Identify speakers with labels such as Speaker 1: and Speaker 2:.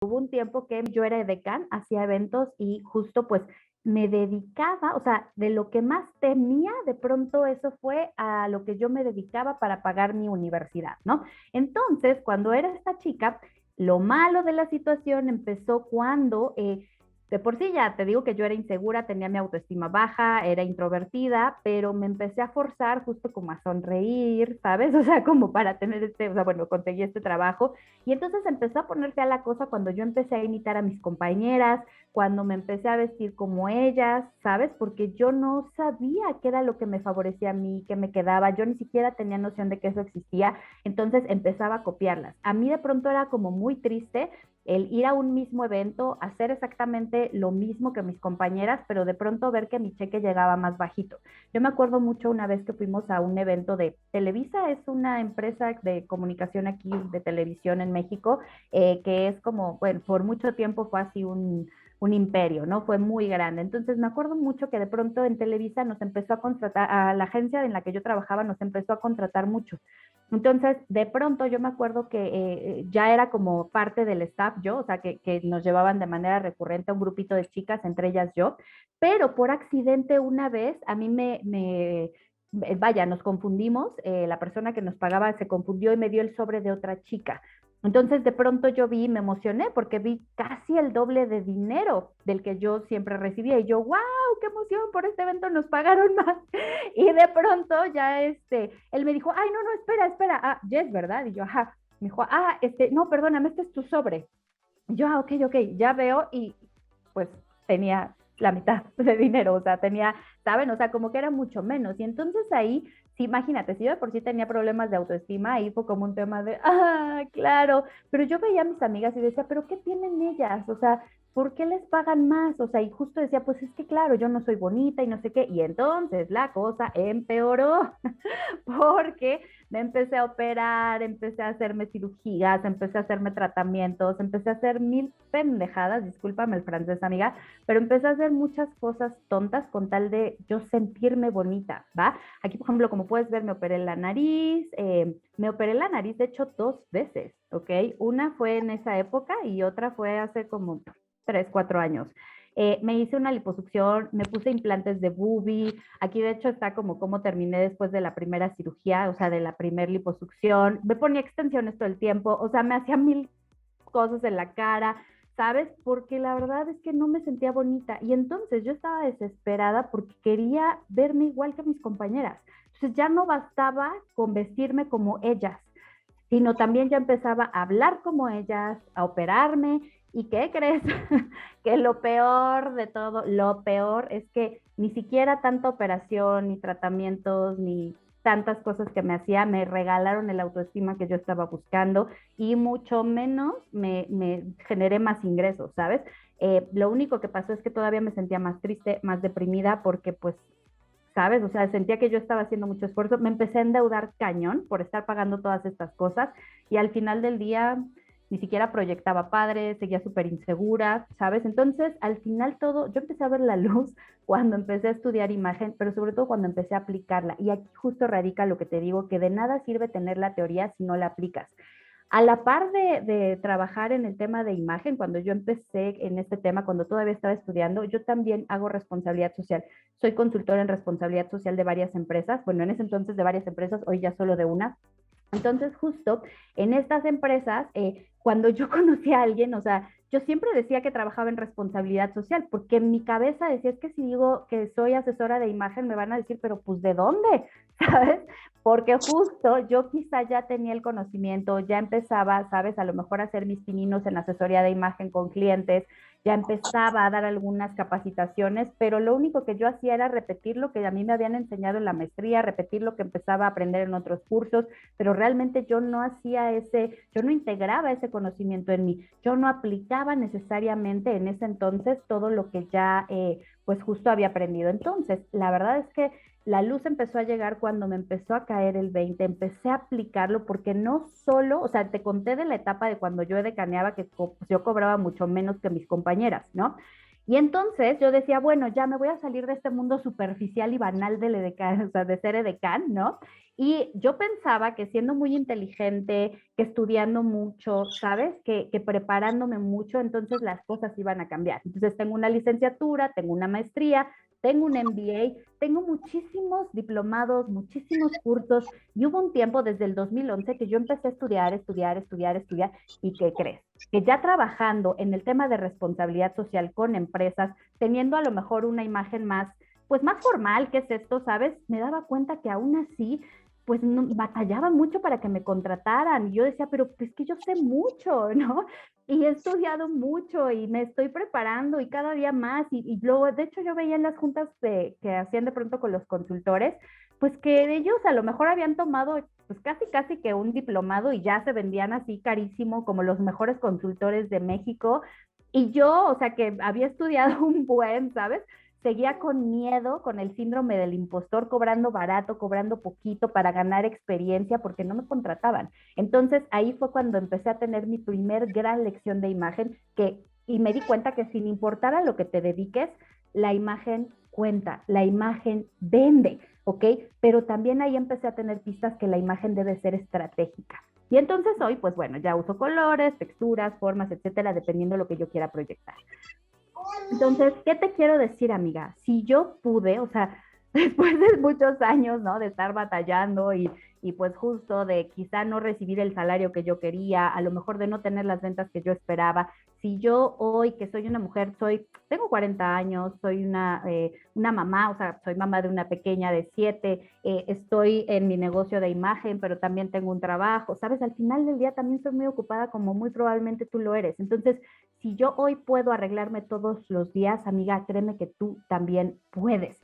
Speaker 1: hubo un tiempo que yo era edecán, hacía eventos y justo pues me dedicaba, o sea, de lo que más tenía, de pronto eso fue a lo que yo me dedicaba para pagar mi universidad, ¿no? Entonces, cuando era esta chica, lo malo de la situación empezó cuando de por sí ya te digo que yo era insegura, tenía mi autoestima baja, era introvertida, pero me empecé a forzar justo como a sonreír, ¿sabes? O sea, como para tener o sea, bueno, conseguí este trabajo y entonces empezó a ponerse a la cosa cuando yo empecé a imitar a mis compañeras, cuando me empecé a vestir como ellas, ¿sabes? Porque yo no sabía qué era lo que me favorecía a mí, qué me quedaba, yo ni siquiera tenía noción de que eso existía, entonces empezaba a copiarlas. A mí de pronto era como muy triste el ir a un mismo evento, hacer exactamente lo mismo que mis compañeras, pero de pronto ver que mi cheque llegaba más bajito. Yo me acuerdo mucho una vez que fuimos a un evento de Televisa, es una empresa de comunicación aquí de televisión en México, que es como, bueno, por mucho tiempo fue así un imperio, ¿no? Fue muy grande. Entonces me acuerdo mucho que de pronto en Televisa nos empezó a contratar, a la agencia en la que yo trabajaba nos empezó a contratar mucho. Entonces, de pronto yo me acuerdo que ya era como parte del staff yo, o sea, que nos llevaban de manera recurrente a un grupito de chicas, entre ellas yo, pero por accidente una vez a mí vaya, nos confundimos, la persona que nos pagaba se confundió y me dio el sobre de otra chica. Entonces de pronto yo vi, me emocioné porque vi casi el doble de dinero del que yo siempre recibía y yo, wow, qué emoción, por este evento nos pagaron más. Y de pronto ya él me dijo, ay, no, no, espera, espera, ah, Jess, ¿verdad? Y yo, ajá, me dijo, ah, no, perdóname, este es tu sobre. Y yo, ah, ok, ok, ya veo y pues tenía la mitad de dinero, o sea, tenía, ¿saben? O sea, como que era mucho menos. Y entonces ahí, sí, imagínate, si yo de por sí tenía problemas de autoestima, ahí fue como un tema de, ah, claro, pero yo veía a mis amigas y decía, pero ¿qué tienen ellas? O sea, ¿por qué les pagan más? O sea, y justo decía, pues es que claro, yo no soy bonita y no sé qué. Y entonces la cosa empeoró porque me empecé a operar, empecé a hacerme cirugías, empecé a hacerme tratamientos, empecé a hacer mil pendejadas, discúlpame el francés, amiga, pero empecé a hacer muchas cosas tontas con tal de yo sentirme bonita, ¿va? Aquí, por ejemplo, como puedes ver, me operé la nariz, de hecho, dos veces, ¿ok? Una fue en esa época y otra fue hace como 3, 4 años. Me hice una liposucción, me puse implantes de boobie. Aquí de hecho está como cómo terminé después de la primera cirugía, o sea, de la primera liposucción. Me ponía extensiones todo el tiempo, o sea, me hacía mil cosas en la cara, ¿sabes? Porque la verdad es que no me sentía bonita. Y entonces yo estaba desesperada porque quería verme igual que mis compañeras. Entonces ya no bastaba con vestirme como ellas, sino también ya empezaba a hablar como ellas, a operarme. ¿Y qué crees? Que lo peor de todo, lo peor es que ni siquiera tanta operación, ni tratamientos, ni tantas cosas que me hacía, me regalaron el autoestima que yo estaba buscando y mucho menos me generé más ingresos, ¿sabes? Lo único que pasó es que todavía me sentía más triste, más deprimida, porque pues ¿sabes? O sea, sentía que yo estaba haciendo mucho esfuerzo, me empecé a endeudar cañón por estar pagando todas estas cosas y al final del día ni siquiera proyectaba padre, seguía súper insegura, ¿sabes? Entonces, al final todo, yo empecé a ver la luz cuando empecé a estudiar imagen, pero sobre todo cuando empecé a aplicarla. Y aquí justo radica lo que te digo, que de nada sirve tener la teoría si no la aplicas. A la par de trabajar en el tema de imagen, cuando yo empecé en este tema, cuando todavía estaba estudiando, yo también hago responsabilidad social. Soy consultora en responsabilidad social de varias empresas, bueno, en ese entonces de varias empresas, hoy ya solo de una. Entonces, justo en estas empresas, cuando yo conocí a alguien, o sea, yo siempre decía que trabajaba en responsabilidad social, porque en mi cabeza decía, es que si digo que soy asesora de imagen, me van a decir, pero pues ¿de dónde? ¿Sabes? Porque justo yo quizá ya tenía el conocimiento, ya empezaba, ¿sabes? A lo mejor a hacer mis pininos en asesoría de imagen con clientes, ya empezaba a dar algunas capacitaciones, pero lo único que yo hacía era repetir lo que a mí me habían enseñado en la maestría, repetir lo que empezaba a aprender en otros cursos, pero realmente yo no hacía yo no integraba ese conocimiento en mí, yo no aplicaba necesariamente en ese entonces todo lo que ya pues justo había aprendido. Entonces, la verdad es que la luz empezó a llegar cuando me empezó a caer el 20, empecé a aplicarlo porque no solo, o sea, te conté de la etapa de cuando yo decaneaba que yo cobraba mucho menos que mis compañeras, ¿no? Y entonces yo decía, bueno, ya me voy a salir de este mundo superficial y banal del edecán, o sea, de ser edecán, ¿no? Y yo pensaba que siendo muy inteligente, que estudiando mucho, ¿sabes? Que preparándome mucho, entonces las cosas iban a cambiar. Entonces tengo una licenciatura, tengo una maestría, tengo un MBA, tengo muchísimos diplomados, muchísimos cursos, y hubo un tiempo desde el 2011 que yo empecé a estudiar, estudiar, estudiar, estudiar, ¿y qué crees? Que ya trabajando en el tema de responsabilidad social con empresas, teniendo a lo mejor una imagen más, pues más formal, que es esto, ¿sabes? Me daba cuenta que aún así, pues no, batallaba mucho para que me contrataran. Y yo decía, pero pues que yo sé mucho, ¿no? Y he estudiado mucho y me estoy preparando y cada día más. Y luego, de hecho, yo veía en las juntas que hacían de pronto con los consultores, pues que ellos a lo mejor habían tomado pues casi casi que un diplomado y ya se vendían así carísimo como los mejores consultores de México. Y yo, o sea, que había estudiado un buen, ¿sabes? Seguía con miedo, con el síndrome del impostor, cobrando barato, cobrando poquito para ganar experiencia porque no me contrataban. Entonces ahí fue cuando empecé a tener mi primer gran lección de imagen y me di cuenta que sin importar a lo que te dediques, la imagen cuenta, la imagen vende, ¿ok? Pero también ahí empecé a tener pistas que la imagen debe ser estratégica. Y entonces hoy, pues bueno, ya uso colores, texturas, formas, etcétera, dependiendo de lo que yo quiera proyectar. Entonces, ¿qué te quiero decir, amiga? Si yo pude, o sea, después de muchos años, ¿no? De estar batallando y pues justo de quizá no recibir el salario que yo quería, a lo mejor de no tener las ventas que yo esperaba, si yo hoy que soy una mujer, tengo 40 años, soy una mamá, o sea, soy mamá de una pequeña de 7, estoy en mi negocio de imagen, pero también tengo un trabajo, ¿sabes? Al final del día también soy muy ocupada como muy probablemente tú lo eres. Entonces, si yo hoy puedo arreglarme todos los días, amiga, créeme que tú también puedes.